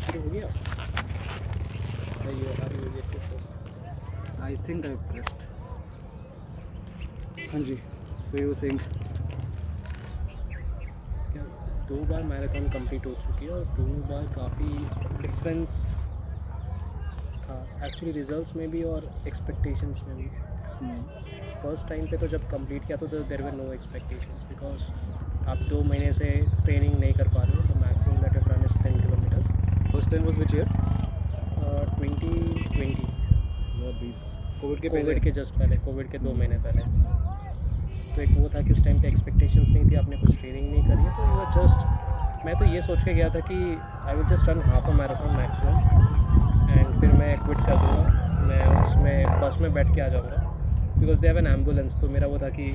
शुरू हो गया? Are you yet to press? I think I pressed. हाँ जी, so you were saying. क्या 2 बार मैराथन कंप्लीट हो चुकी है और दोनों बार काफ़ी डिफरेंस था एक्चुअली, रिजल्ट्स में भी और एक्सपेक्टेशंस में भी। फर्स्ट टाइम पे तो जब कंप्लीट किया तो there were no expectations, because आप 2 महीने से ट्रेनिंग नहीं कर पा रहे हो। The maximum that you run is 10 kilometres. First time was which year? 2020, 2020 Covid के पहले। कोविड के जस्ट पहले, कोविड के 2 महीने पहले। तो एक वो था कि उस टाइम पे एक्सपेक्टेशंस नहीं थी, आपने कुछ ट्रेनिंग नहीं करी है, तो वो जस्ट मैं तो ये सोच के गया था कि I will just run half a marathon maximum and फिर मैं क्विट कर दूँगा, मैं उसमें बस में बैठ के आ जाऊँगा, because they have an ambulance. तो मेरा वो था कि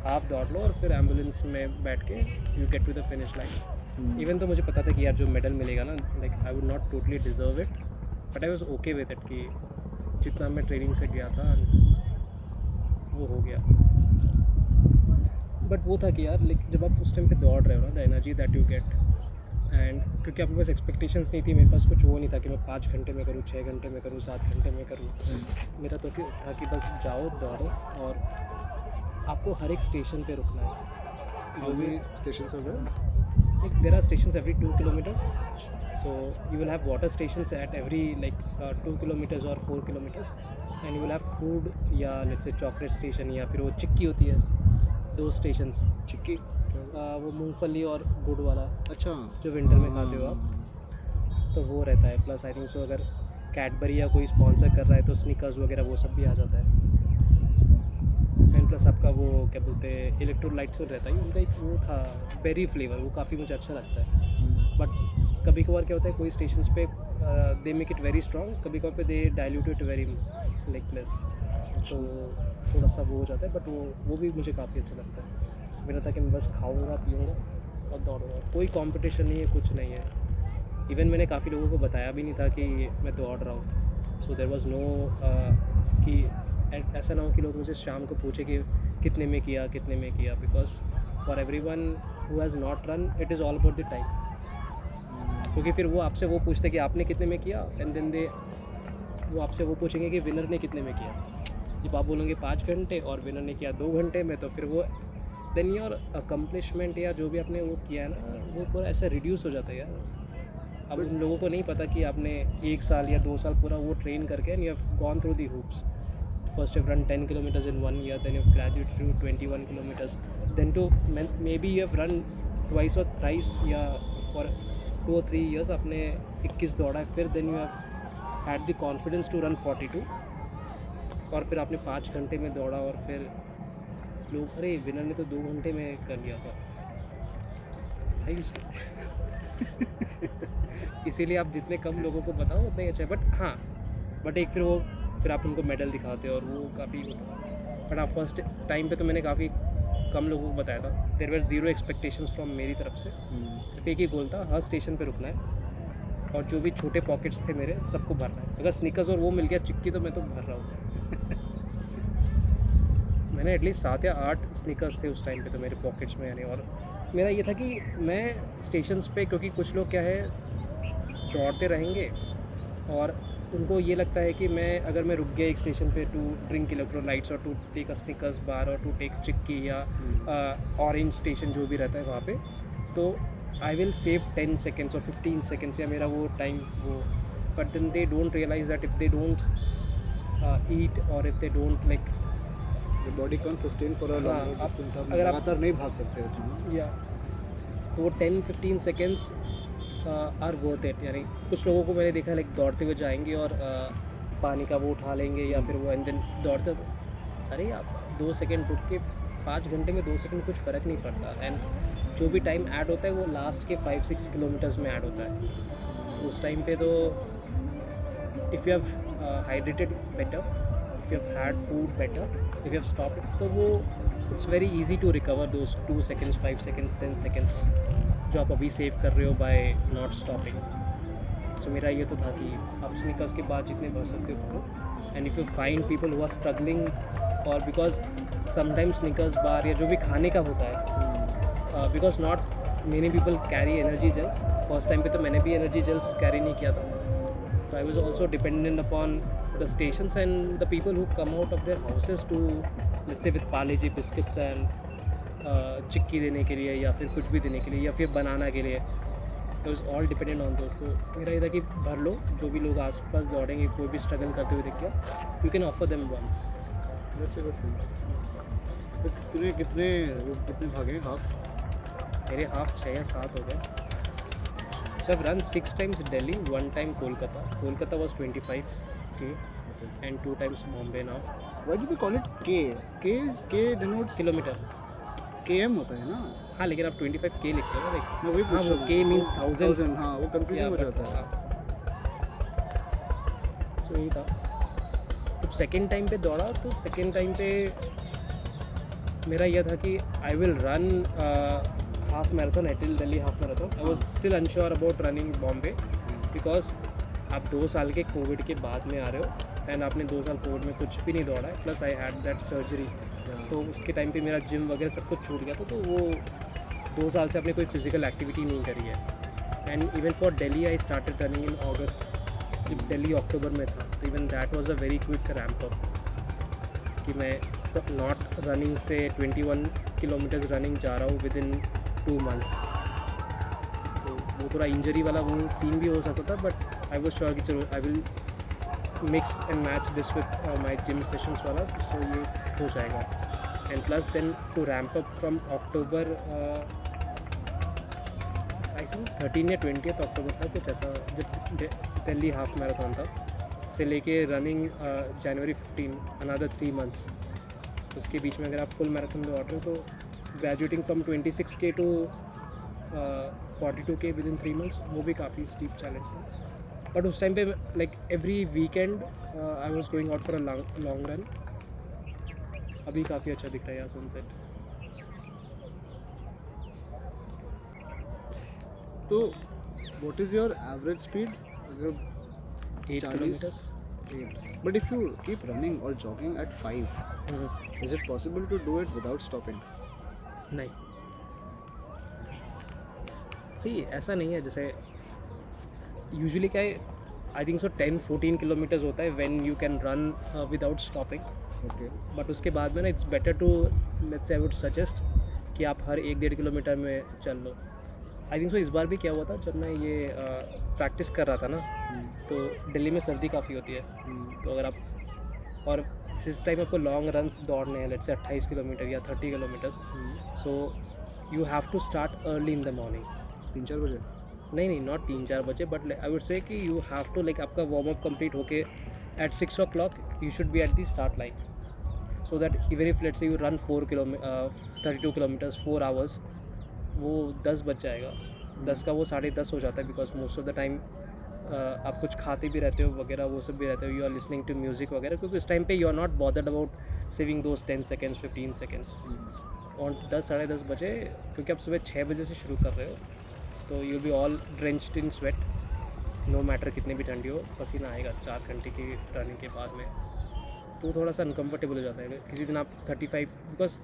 हाफ दौड़ लो और फिर एम्बुलेंस में बैठ के you get to the finish line. Even तो मुझे पता था कि यार जो मेडल मिलेगा ना, like I would not totally deserve it, but I was okay with it कि जितना मैं ट्रेनिंग से गया था वो हो गया। बट वो था कि यार लाइक जब आप उस टाइम पे दौड़ रहे हो ना, the energy that you get, and क्योंकि आपके पास एक्सपेक्टेशंस नहीं थी, मेरे पास कुछ वो नहीं था कि मैं 5 घंटे में करूँ, 6 घंटे में करूँ, 7 घंटे में करूँ। मेरा तो था कि बस जाओ दौड़ो और आपको हर एक स्टेशन पे रुकना है। How many stations are there? Like there are stations every 2 kilometers, so you will have water stations at every 2 kilometers or 4 kilometers, and you will have food या let's say chocolate station, या फिर वो चिक्की होती है, 2 stations। चिक्की? वो मूंगफली और गुड़ वाला अच्छा, जो विंटर में खाते हो आप, तो वो रहता है। प्लस आई थिंक सो अगर कैडबरी या कोई स्पॉन्सर कर रहा है तो स्निकर्स वगैरह वो सब भी आ जाता है। एंड प्लस आपका वो क्या बोलते हैं, इलेक्ट्रोलाइट्स रहता है, उनका एक वो था बेरी फ्लेवर, वो काफ़ी मुझे अच्छा लगता है। बट कभी कभार क्या होता है, कोई स्टेशंस पे they make it very strong, कभी कभार पे they dilute it very like less, तो थोड़ा सा वो हो जाता है। बट वो भी मुझे काफ़ी अच्छा लगता है। मेरा था कि मैं बस खाऊंगा पीऊँगा और दौड़ूंगा, कोई कंपटीशन नहीं है, कुछ नहीं है। इवन मैंने काफ़ी लोगों को बताया भी नहीं था कि मैं दौड़ रहा हूँ, सो देयर वाज नो कि ऐसा ना हो कि लोग मुझे शाम को पूछे कि कितने में किया, कितने में किया, because for everyone who has not run it is all about the time. क्योंकि फिर वो आपसे वो पूछते कि आपने कितने में किया, एंड देन वो आपसे वो पूछेंगे कि विनर ने कितने में किया। जब आप बोलोगे 5 घंटे और विनर ने किया 2 घंटे में, तो फिर वो देन योर अकम्पलिशमेंट या जो भी आपने वो किया है ना, वो पूरा ऐसा रिड्यूस हो जाता है यार। अब उन लोगों को नहीं पता कि आपने 1 साल या 2 साल पूरा वो ट्रेन करके and you have gone through the hoops. First you've run 10 kilometers in 1 year, then you've graduated to 21 kilometers, then to maybe you have run twice or thrice या for 2 or 3 years आपने 21 दौड़ा है, फिर then you have had the confidence to run 42, और फिर आपने 5 घंटे में दौड़ा और फिर लोग अरे विनर ने तो 2 घंटे में कर लिया था भाई उसके। इसीलिए आप जितने कम लोगों को बताओ उतना ही अच्छा है। बट हाँ, बट एक फिर आप उनको मेडल दिखाते हो और वो काफ़ी होता है। बट हाँ, फर्स्ट टाइम पे तो मैंने काफ़ी कम लोगों को बताया था। There were zero expectations from मेरी तरफ से, सिर्फ एक ही गोल था, हर स्टेशन पे रुकना है और जो भी छोटे पॉकेट्स थे मेरे सबको भरना है। अगर स्निकर्स और वो मिल गया चिक्की तो मैं तो भर रहा हूँ। मैंने एटलीस्ट 7 या 8 स्निकर्स थे उस टाइम पे तो मेरे पॉकेट्स में, यानी। और मेरा ये था कि मैं स्टेशंस पे, क्योंकि कुछ लोग क्या है दौड़ते रहेंगे और उनको ये लगता है कि मैं अगर मैं रुक गया एक स्टेशन पे टू ड्रिंक इलेक्ट्रोलाइट्स और टू टेक अ स्निकर्स बार और टू टेक चिक्की या ऑरेंज स्टेशन जो भी रहता है वहाँ पे, तो आई विल सेव 10 सेकेंड्स और 15 सेकेंड्स या मेरा वो टाइम वो। But then they don't realise that if they don't eat or if they don't like The body can't sustain for a longer distance. आप अगर आप लगातार नहीं भाग सकते उतना। या तो वो 10-15 सेकेंड्स आर वर्थ इट। यानी कुछ लोगों को मैंने देखा लाइक दौड़ते हुए जाएंगे और पानी का वो उठा लेंगे या फिर वो एंड देन दौड़ते, अरे आप 2 सेकेंड रुक के 5 घंटे में 2 सेकेंड कुछ फ़र्क नहीं पड़ता। एंड जो भी टाइम ऐड होता है वो लास्ट के 5-6 किलोमीटर्स में ऐड होता है। तो उस टाइम पे तो if you have hydrated better, if you have had food better, if you have stopped, तो वो it's very easy to recover those 2 seconds, 5 seconds, 10 seconds जो आप अभी सेव कर रहे हो बाय नॉट स्टॉपिंग। सो मेरा ये तो था कि आप स्निकर्स के बाद जितने भर सकते हो भरो, and if you find people who are struggling, और बिकॉज समटाइम्स स्निकर्स बार या जो भी खाने का होता है, because not many people carry energy gels. First time पे तो मैंने भी एनर्जी जेल्स कैरी नहीं किया था. तो I was also dependent upon the stations and the people who come out of their houses to let's say with Parle G biscuits and chikki देने के लिए या फिर कुछ भी देने के लिए या फिर बनाना के लिए. It was all dependent on दोस्त. तो मेरा ये था कि भर लो, जो भी लोग आसपास दौड़ेंगे, कोई भी स्ट्रगल करते हुए दिख गया, you can offer them once. That's a good thing. तो कितने भागे हाफ? मेरे हाफ 6 या 7 हो गए. So I've run 6 times Delhi, 1 time Kolkata. Kolkata was 25K and 2 times Bombay now. Why do they call it K? K denotes kilometre. km होता है ना? हाँ, लेकिन आप 25K लिखते हो ना, लाइक. मैं वही हाँ, पूछ वो रहा हूँ. K means thousands. हाँ, वो कंफ्यूजन हो जाता है. सो यही था. तो सेकेंड टाइम पे दौड़ा, तो सेकेंड टाइम पे मेरा यह था कि I will run half marathon at Delhi half marathon. I was still unsure about running Bombay because आप 2 साल के कोविड के बाद में आ रहे हो एंड आपने 2 साल कोविड में कुछ भी नहीं दौड़ा है. Plus I had that surgery. तो उसके टाइम पे मेरा जिम वगैरह सब कुछ छूट गया था. तो वो 2 साल से आपने कोई फिजिकल एक्टिविटी नहीं करी है. And even for Delhi I started running in August. जब दिल्ली अक्टूबर में था तो even that was a very quick ramp up कि मैं नॉट रनिंग से 21 किलोमीटर्स रनिंग जा रहा हूँ विद इन 2 months. तो वो थोड़ा इंजरी वाला वो सीन भी हो सकता था, बट आई वॉज श्योर कि चलो I will mix and match this with my gym sessions वाला. सो ये हो जाएगा. And plus then to ramp up from October I think 13 या 20 अक्टूबर था कुछ ऐसा, जब दिल्ली हाफ मैराथन था, से लेके रनिंग जनवरी 15 अनदर 3 months. उसके बीच में अगर आप फुल मैराथन दौड़ रहे हो तो graduating from 26K to 42K within 3 months, वो भी काफ़ी स्टीप चैलेंज था. बट उस टाइम पे like every weekend I was going out for a long run. अभी काफ़ी अच्छा दिख रहा है यहाँ सनसेट. तो what is your average speed? अगर 8 kilometers. 8. But if you keep running or jogging at 5, is it possible to do it without stopping? नहीं, सही ऐसा नहीं है. जैसे यूजुअली क्या है, आई थिंक सो 10-14 किलोमीटर्स होता है when you can run without stopping. Okay. But उसके बाद में ना इट्स बेटर टू लेट्स से आई वुड सजेस्ट कि आप हर 1-1.5 किलोमीटर में चल लो. आई थिंक सो इस बार भी क्या हुआ था, जब मैं ये प्रैक्टिस कर रहा था ना, तो दिल्ली में सर्दी काफ़ी होती है. तो अगर आप और जिस टाइम आपको लॉन्ग रन्स दौड़ने हैं, लेट्स से 28 किलोमीटर या 30 kilometres, so you have to start early in the morning. 3-4 बजे? नहीं, नॉट 3-4 बजे, बट आई वुड से कि यू हैव टू लाइक आपका वार्म अप कंप्लीट होके at 6 o'clock you should be at the start line. So that even if let's say you run 32 kilometres 4 hours, वो 10 बज जाएगा. 10 का वो 10:30 हो जाता है because most of the time आप कुछ खाते भी रहते हो वगैरह, वो सब भी रहते हो. You are listening to music वगैरह, क्योंकि उस टाइम पे you are not bothered about saving those 10 seconds 15 seconds. और 10-10:30 बजे, क्योंकि आप सुबह 6 बजे से शुरू कर रहे हो, तो you be all drenched in sweat. No matter कितनी भी ठंडी हो, पसीना आएगा 4 घंटे की रनिंग के बाद में. तो थोड़ा सा अनकम्फर्टेबल हो जाता है. किसी दिन आप 35, बिकॉज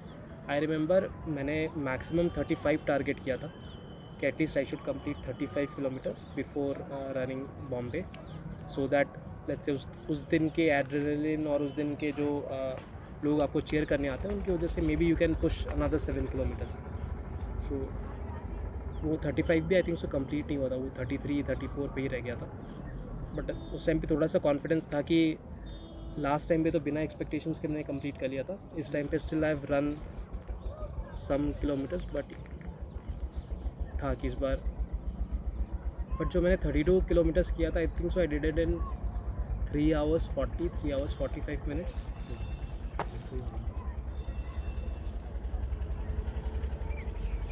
आई रिमेंबर मैंने मैक्सिमम 35 टारगेट किया था कि at least I should complete 35 kilometres before running Bombay, so that let's say उस दिन के एड्रेनलिन और उस दिन के जो लोग आपको चेयर करने आते हैं उनकी वजह से may be you can push another 7 kilometers. सो वो 35 भी आई थिंक सो कंप्लीट नहीं हुआ था, वो 33-34 पे ही रह गया था. बट उस टाइम पे थोड़ा सा कॉन्फिडेंस था कि लास्ट टाइम पे तो बिना एक्सपेक्टेशंस के मैंने कंप्लीट कर लिया था. इस टाइम पे still I have run some kilometres, but था कि इस बार, बट जो मैंने 32 किलोमीटर्स किया था, आई think so I did it in 3 hours 45 minutes.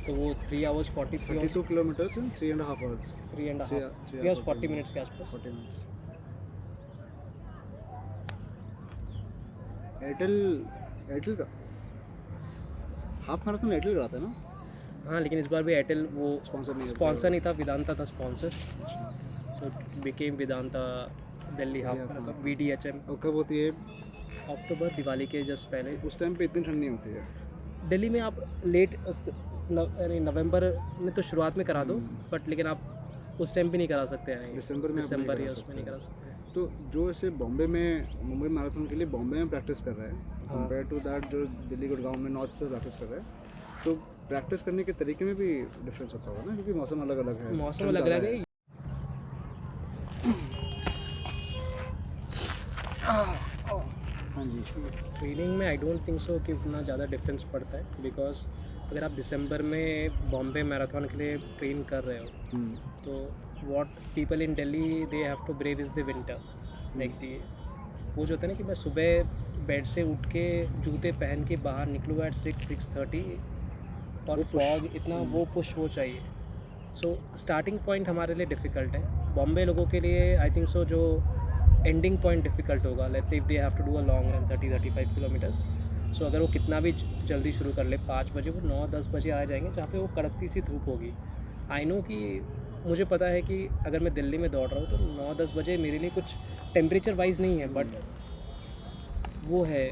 तो वो 3 hours 43 32 kilometers in 3.5 hours. 3 hours 40 minutes के आसपास. 40 minutes. एयरटेल का हाफ मैराथन एयरटेल कराता है ना? हाँ, लेकिन इस बार भी एयरटेल वो स्पॉन्सर नहीं था, वेदांता था sponsor. So became Vedanta Delhi half marathon VDHM. और कब होती है? अक्टूबर, दिवाली के जस्ट पहले. उस टाइम पे इतनी ठंड नहीं होती है दिल्ली में आप लेट यानी नवंबर में तो शुरुआत में करा दो, बट लेकिन आप उस टाइम पे नहीं करा सकते हैं, दिसंबर में आप नहीं दिसंबर करा या सकते उसमें नहीं हैं। करा सकते। तो जो ऐसे बॉम्बे में मुंबई मैराथन के लिए बॉम्बे में प्रैक्टिस कर रहा है हाँ। कंपेयर टू दैट जो दिल्ली गुड़गांव में नॉर्थ में प्रैक्टिस कर रहा है, तो प्रैक्टिस करने के तरीके में भी डिफरेंस होता होगा ना, क्योंकि मौसम अलग अलग है, मौसम ठंड अलग ज़्यादा अलग है। है। हाँ जी। ट्रेनिंग में आई डोंट थिंक सो कि उतना ज़्यादा डिफरेंस पड़ता है, बिकॉज अगर आप दिसंबर में बॉम्बे मैराथन के लिए ट्रेन कर रहे हो, तो what people in Delhi they have to brave is the winter. Like the वो जो होता है ना कि मैं सुबह बेड से उठ के जूते पहन के बाहर निकलूँगा एट 6:30 और वो push, फॉग इतना, वो पुश वो चाहिए। सो स्टार्टिंग पॉइंट हमारे लिए डिफ़िकल्ट है। बॉम्बे लोगों के लिए आई थिंक सो जो एंडिंग पॉइंट डिफ़िकल्ट होगा। Let's say if they have to do a long run 30-35 kilometres, so अगर वो कितना भी जल्दी शुरू कर ले 5 बजे, वो 9-10 बजे आ जाएंगे जहाँ पे वो कड़कती सी धूप होगी। आई नो कि मुझे पता है कि अगर मैं दिल्ली में दौड़ रहा हूँ तो 9-10 बजे मेरे लिए कुछ टेम्परेचर वाइज नहीं है, बट वो है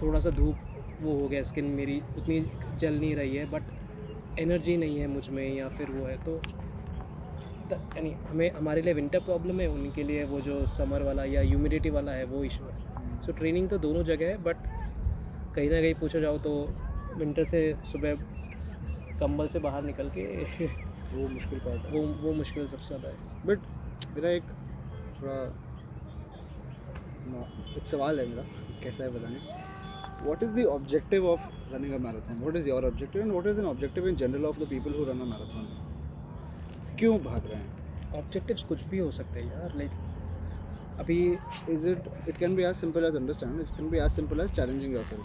थोड़ा सा धूप वो हो गया, स्किन मेरी उतनी जल नहीं रही है, बट एनर्जी नहीं है मुझ में, या फिर वो है तो यानी हमें हमारे लिए विंटर प्रॉब्लम है, उनके लिए वो जो समर वाला या ह्यूमिडिटी वाला है वो इशू है। सो ट्रेनिंग तो दोनों जगह है, बट कहीं ना कहीं पूछा जाओ तो विंटर से सुबह कंबल से बाहर निकल के वो मुश्किल पार्ट है। वो मुश्किल सबसे ज़्यादा है। बट मेरा एक थोड़ा एक सवाल है मेरा, कैसा है पता नहीं, what is the objective of running a marathon? What is your objective and what is an objective in general of the people who run a marathon? क्यों भाग रहे हैं? ऑब्जेक्टिव्स कुछ भी हो सकते हैं यार। लाइक अभी It can be as simple as understand, it can be as simple as challenging yourself.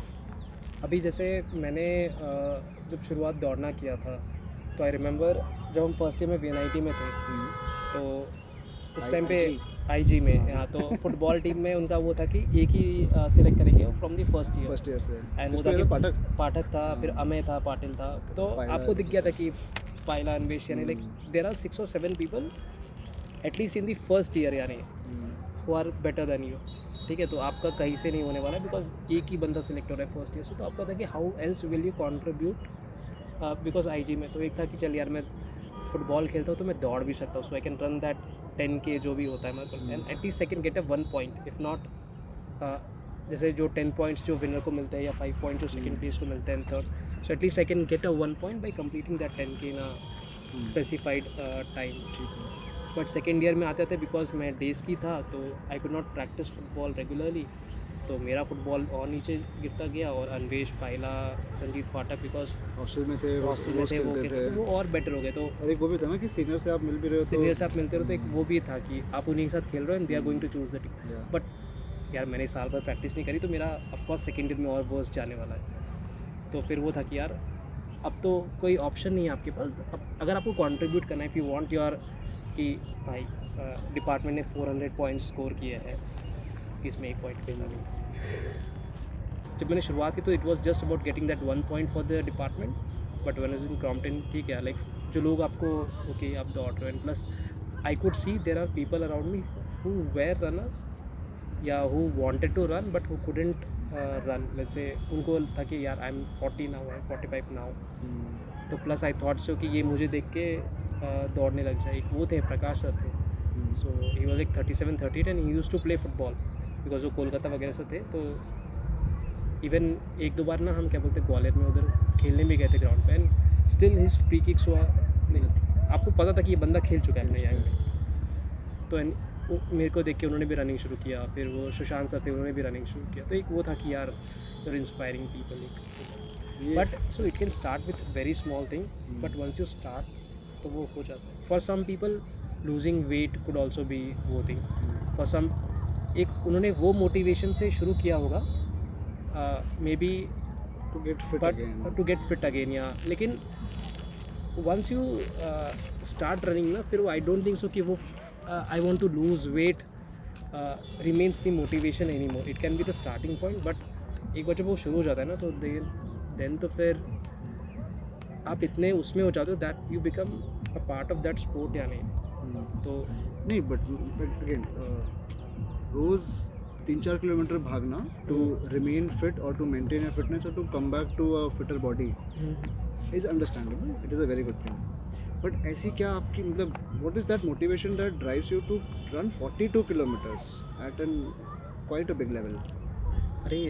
अभी जैसे मैंने जब शुरुआत दौड़ना किया था, तो आई रिमेंबर जब हम फर्स्ट ईयर में VNIT में थे, तो उस टाइम पे IG में, यहाँ तो फुटबॉल टीम में उनका वो था कि एक ही सिलेक्ट करेंगे फ्रॉम दी फर्स्ट ईयर से एंड इसको ये पाठक पाठक था, फिर अमय था, पाटिल था, तो पायला, आपको दिख गया था कि पायला, अन्वेश, यानी like there are 6 or 7 people at least in the first year, यानी who are better than you. ठीक है, तो आपका कहीं से नहीं होने वाला है, बिकॉज एक ही बंदा सिलेक्ट हो रहा है फर्स्ट ईयर से, तो आपको था कि how else will you contribute. Because IG में तो एक था कि चल यार मैं फुटबॉल खेलता हूँ तो मैं दौड़ भी सकता हूँ, so I can run that 10K जो भी होता है मेरे को, and at least I can get a 1 point, if not जैसे जो 10 पॉइंट्स जो विनर को मिलते हैं या 5 पॉइंट जो सेकंड प्लेस को मिलते हैं and third, so at least I can get a 1 point by completing that 10K in a specified time. But second year में आते थे, बिकॉज मैं डेज की था तो I could not practice football regularly, तो मेरा फुटबॉल और नीचे गिरता गया, और अन्वेश, पायला, संजीत फाटक बिकॉज हॉस्टल में थे, हॉस्टल में थे, वो खेलते थे, वो और बेटर हो गए। तो और एक वो भी था ना कि सीनियर से आप मिल भी रहे हो, सीनियर से आप मिलते रहो, तो एक वो भी था कि आप उन्हीं के साथ खेल रहे हो and they are going to choose the team. But यार मैंने साल भर प्रैक्टिस नहीं करी, तो मेरा ऑफकोर्स सेकेंड ईयर में और वर्स जाने वाला है। तो फिर वो था कि यार अब तो कोई ऑप्शन नहीं है आपके पास, अब अगर आपको कंट्रीब्यूट करना है, इफ़ यू वांट योर कि भाई डिपार्टमेंट ने 400 पॉइंट्स स्कोर किए हैं, इसमें 1 पॉइंट खेलना नहीं। जब मैंने शुरुआत की तो it was just about getting that 1 point for the department, but when is in Crompton, ठीक है, लाइक जो लोग आपको ओके आप दौड़ रहे हो, and plus I could see there are people around me who were runners या who wanted to run but who couldn't run. Let's say उनको था कि यार I am 40 now, I am 45 now, तो प्लस आई थॉट सो कि ये मुझे देख के दौड़ने लग जाए। एक वो थे प्रकाश सर थे, so he was like 37-38 and he used to play football, because वो कोलकाता वगैरह से थे। तो इवन 1-2 बार ना हम क्या बोलते ग्वालियर में उधर खेलने भी गए थे ग्राउंड पे, and still his free kicks हुआ नहीं, आपको पता था कि ये बंदा खेल चुका है अपने यहाँ में। तो मेरे को देख के उन्होंने भी रनिंग शुरू किया, फिर वो सुशांत सर थे, उन्होंने भी रनिंग शुरू किया। तो एक वो था कि यार यू आर इंस्पायरिंग पीपल एक, but so it can start with very small thing, but once you start तो वो हो जाता है। For some people losing weight could also be वो थिंग, फॉर सम एक उन्होंने वो मोटिवेशन से शुरू किया होगा, maybe to get fit again या, लेकिन वंस यू स्टार्ट रनिंग ना, फिर वो आई डोंट थिंक सो कि वो I want to lose weight remains the motivation any more. It can be the starting point, but एक बार जब वो शुरू हो जाता है ना, तो देन तो फिर आप इतने उसमें हो जाते हो that you become a part of that sport, या नहीं तो नहीं। बट अगेन रोज़ 3-4 किलोमीटर भागना टू रिमेन फिट और टू मेंटेन योर फिटनेस और to come back to a fitter body, is understandable, it is a very good thing, but ऐसी क्या आपकी मतलब what is that motivation that drives you to run 42 kilometres at an quite a big level? अरे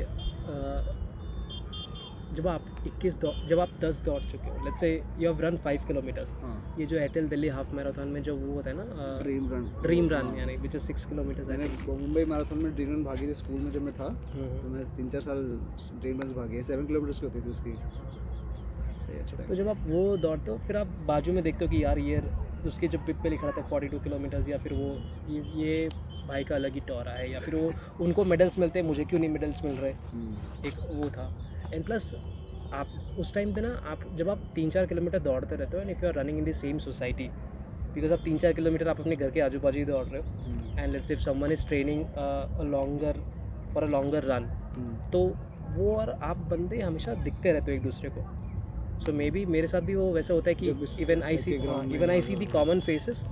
जब आप 21 दौड़ जब आप 10 दौड़ चुके हो, let's say you have run 5 kilometres, हाँ, ये जो एयरटेल दिल्ली हाफ मैराथन में जो वो होता है ना ड्रीम रन। ड्रीम रन हाँ, यानी विच इज़ 6 किलोमीटर्स आई मैंने थिंक। मुंबई मैराथन में ड्रीम रन भागी थी स्कूल में जब मैं था, तो मैं 3-4 साल ड्रीम रन भागे, 7 किलोमीटर्स की होती थी उसकी। सही, अच्छा तो टाइम। जब आप वो दौड़ते हो फिर आप बाजू में देखते हो कि यार ये उसके जो पिक पे लिखा रहता है 42 किलोमीटर्स, या फिर वो ये भाई का अलग ही टोरा है, या फिर वो उनको मेडल्स मिलते हैं मुझे क्यों नहीं मेडल्स मिल रहे, एक वो था। एंड प्लस आप उस टाइम पे ना आप जब आप 3-4 किलोमीटर दौड़ते रहते हो and if you are running in the same society, because आप 3-4 किलोमीटर आप अपने घर के आजू बाजू ही दौड़ रहे हो, and let's say if someone is training for a longer run, तो वो और आप बंदे हमेशा दिखते रहते हो एक दूसरे को। सो मे बी मेरे साथ भी वो वैसा होता है कि जब इस इवन आई ऐसे सी के ground में इवन आई और- सी दी कॉमन फेसेस,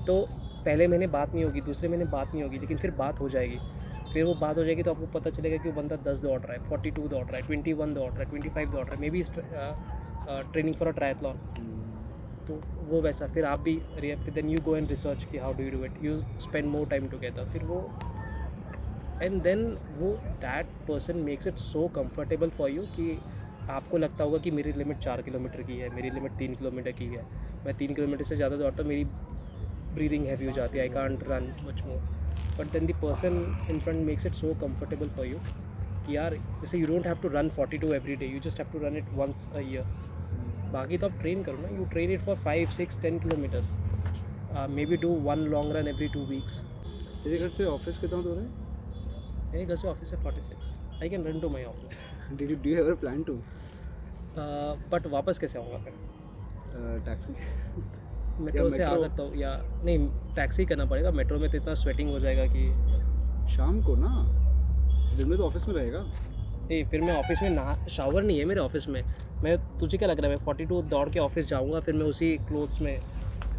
तो पहले महीने बात नहीं होगी, दूसरे महीने बात नहीं होगी, लेकिन फिर बात हो जाएगी। फिर वो बात हो जाएगी तो आपको पता चलेगा कि वो बंदा 10 दौड़ रहा है, 42 दौड़ रहा है, 21 दौड़ रहा है, 25 दौड़ रहा है, maybe training for a triathlon. तो वो वैसा फिर आप भी फिर then you go and research कि how do you do it, you spend more time together, फिर वो एंड देन वो that person makes it so comfortable for you कि आपको लगता होगा कि मेरी लिमिट 4 किलोमीटर की है, मेरी लिमिट 3 किलोमीटर की है, मैं 3 किलोमीटर से ज़्यादा दौड़ता हूँ, मेरी ब्रीदिंग हैवी हो जाती है, I can't run much more, but then the person in front makes it so comfortable for you कि यार जैसे you don't have to run 42 every day, you just have to run it once a year. बाकी तो आप train करो ना, you train it for 5, 6, 10 kilometres, maybe do 1 long run every 2 weeks. तेरे घर से ऑफिस कितना दूर है? मेरे घर से ऑफिस है 46, I can run to my office, do you have a plan to but वापस कैसे आऊँगा फिर? टैक्सी? मेट्रो से आ metro? सकता हूँ, या नहीं टैक्सी करना पड़ेगा, मेट्रो में तो इतना स्वेटिंग हो जाएगा कि शाम को ना, दिन में तो ऑफिस में रहेगा। फिर मैं ऑफिस में नहा, शावर नहीं है मेरे ऑफिस में, मैं तुझे क्या लग रहा है मैं 42 दौड़ के ऑफिस जाऊँगा, फिर मैं उसी क्लोथ्स में,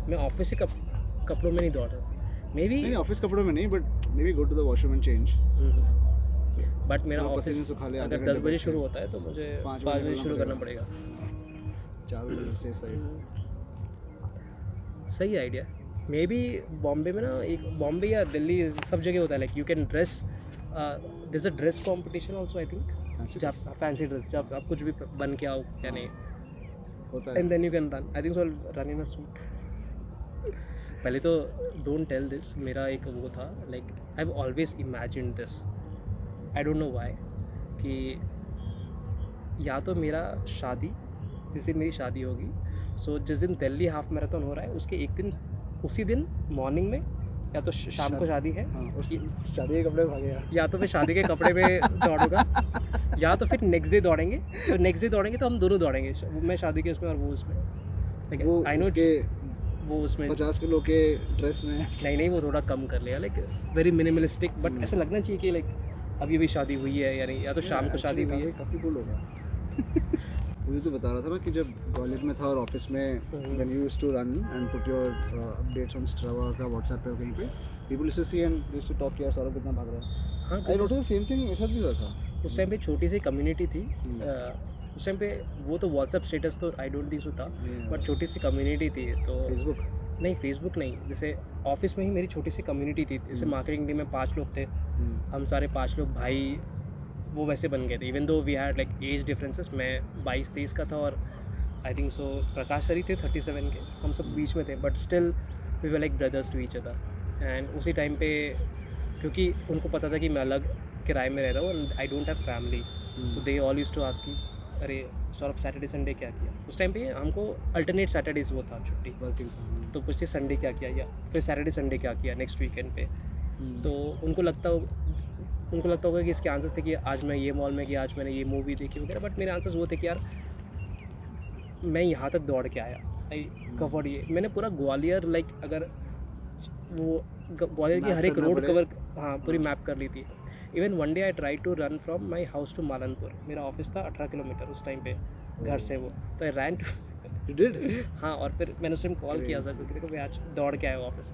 मैं ऑफिस से कपड़ों में नहीं दौड़ रहा, मे बी नहीं ऑफिस कपड़ों में नहीं, but maybe go to the washroom and change. But मेरा थोड़ा पसीने ऑफिस सुखा ले, आधे अगर घंटे 10 बजे बैठ शुरू के। होता है तो मुझे 5 5 बजे बजे शुरू करना पड़ेगा। पड़ेगा। 4 बजे सेफ साइड। सही आइडिया। मे बी बॉम्बे में ना, एक बॉम्बे या दिल्ली सब जगह होता है like you can dress, this a dress competition also I think, जब फैंसी ड्रेस जब आप कुछ भी बन के आओ यानी, होता है। And then you can run, I think so run in a suit. पहले तो डोंट टेल दिस, मेरा एक वो था like I have always imagined this, I don't know why, कि या तो मेरा शादी, जिस दिन मेरी शादी होगी, सो जिस दिन दिल्ली हाफ मैराथन हो रहा है उसके एक दिन, उसी दिन मॉर्निंग में, या तो शाम को शादी है, हाँ, और शादी के कपड़े भागेगा। या तो मैं शादी के कपड़े में दौड़ूंगा, या तो फिर नेक्स्ट डे दौड़ेंगे, तो नेक्स्ट डे दौड़ेंगे तो हम दोनों दौड़ेंगे, मैं शादी के उसमें और वो उसमें, लेकिन वो आई नो उसके वो उसमें 50 किलो के ड्रेस में। नहीं वो थोड़ा कम कर लिया, लाइक वेरी मिनिमलिस्टिक, बट ऐसा लगना चाहिए कि लाइक अभी भी शादी हुई है, यानी या तो शाम को शादी हुई है। काफ़ी कूल होगा। मुझे तो बता रहा था ना कि जब कॉलेज में था और ऑफिस में when you used to run and put your updates on Strava का व्हाट्सएप पे कहीं पे, people used to see and they used to talk यार सौरभ कितना भाग रहा है। हाँ, I notice the same thing मेरे साथ भी हुआ था। उस टाइम पे छोटी सी कम्युनिटी थी, उस टाइम पे वो तो व्हाट्सएप स्टेटस तो आई डोंट थिंक सो था, बट छोटी सी कम्युनिटी थी, तो फेसबुक नहीं फेसबुक नहीं, जैसे ऑफिस में ही मेरी छोटी सी कम्युनिटी थी, जैसे मार्केटिंग टीम में 5 लोग थे, हम सारे 5 लोग भाई वो वैसे बन गए थे, even though we had like age differences, मैं 22-23 का था और आई थिंक सो प्रकाश सर ही थे 37 के, हम सब बीच में थे, but still we were like brothers to each other. And उसी टाइम पे क्योंकि उनको पता था कि मैं अलग किराए में रहता हूँ and I don't have family, तो they all used to ask कि अरे सौरभ सैटरडे संडे क्या किया, उस टाइम पे हमको अल्टरनेट सैटरडेज वो था छुट्टी, वर्किंग। तो पूछते संडे क्या किया, या फिर सैटरडे संडे क्या किया नेक्स्ट वीकेंड पे, तो उनको लगता होगा कि इसके आंसर्स थे कि आज मैं ये मॉल में गया, आज मैंने ये मूवी देखी वगैरह, बट मेरे आंसर्स वो थे कि यार मैं यहाँ तक दौड़ के आया, आई कवर्ड ये, मैंने पूरा ग्वालियर लाइक अगर वो ग्वालियर की Map हर एक करना रोड पड़े। कवर, हाँ पूरी मैप कर ली थी। Even one day I try to run from my house to Malanpur, मेरा ऑफिस था 18 किलोमीटर उस टाइम पे घर से, वो तो आई रैन यू डिड? हाँ, और फिर मैंने उस टाइम कॉल किया सर क्योंकि देखो मैं आज दौड़ के आया हूँ ऑफिस,